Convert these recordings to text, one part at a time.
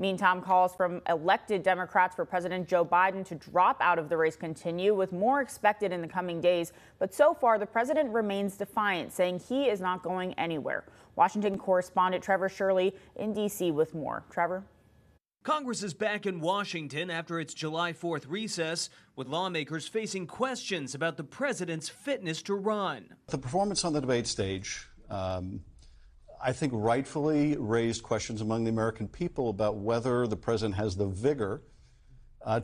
Meantime, calls from elected Democrats for President Joe Biden to drop out of the race continue, with more expected in the coming days. But so far, the president remains defiant, saying he is not going anywhere. Washington correspondent Trevor Shirley in D.C. with more. Trevor? Congress is back in Washington after its July 4th recess, with lawmakers facing questions about the president's fitness to run. The performance on the debate stage, I think, rightfully raised questions among the American people about whether the president has the vigor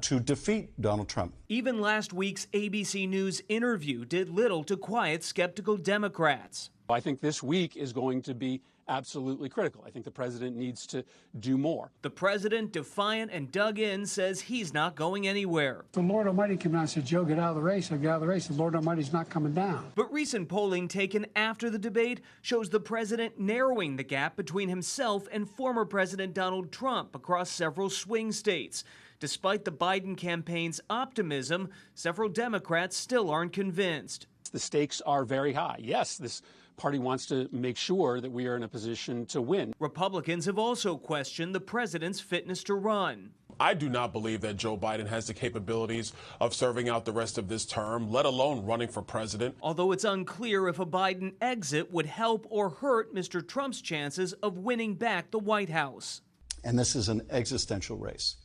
to defeat Donald Trump. Even last week's ABC News interview did little to quiet skeptical Democrats. I think this week is going to be absolutely critical. I think the president needs to do more. The president, defiant and dug in, says he's not going anywhere. The Lord Almighty came down and said, Joe, get out of the race. I get out of the race. The Lord Almighty's not coming down. But recent polling taken after the debate shows the president narrowing the gap between himself and former President Donald Trump across several swing states. Despite the Biden campaign's optimism, several Democrats still aren't convinced. The stakes are very high. Yes, this party wants to make sure that we are in a position to win. Republicans have also questioned the president's fitness to run. I do not believe that Joe Biden has the capabilities of serving out the rest of this term, let alone running for president. Although it's unclear if a Biden exit would help or hurt Mr. Trump's chances of winning back the White House. And this is an existential race.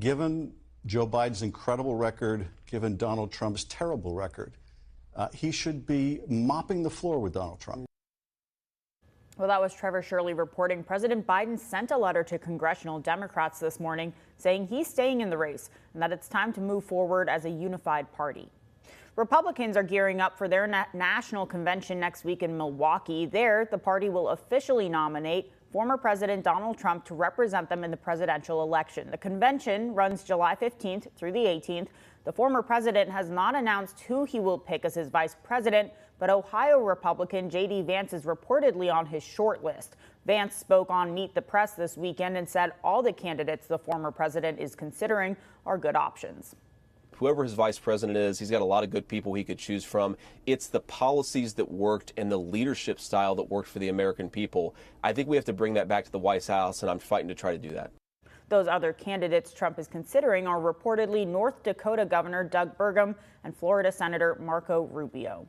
Given Joe Biden's incredible record, given Donald Trump's terrible record, he should be mopping the floor with Donald Trump. Well, that was Trevor Shirley reporting. President Biden sent a letter to congressional Democrats this morning saying he's staying in the race and that it's time to move forward as a unified party. Republicans are gearing up for their national convention next week in Milwaukee. There, the party will officially nominate former President Donald Trump to represent them in the presidential election. The convention runs July 15th through the 18th. The former president has not announced who he will pick as his vice president, but Ohio Republican J.D. Vance is reportedly on his short list. Vance spoke on Meet the Press this weekend and said all the candidates the former president is considering are good options. Whoever his vice president is, he's got a lot of good people he could choose from. It's the policies that worked and the leadership style that worked for the American people. I think we have to bring that back to the White House, and I'm fighting to try to do that. Those other candidates Trump is considering are reportedly North Dakota Governor Doug Burgum and Florida Senator Marco Rubio.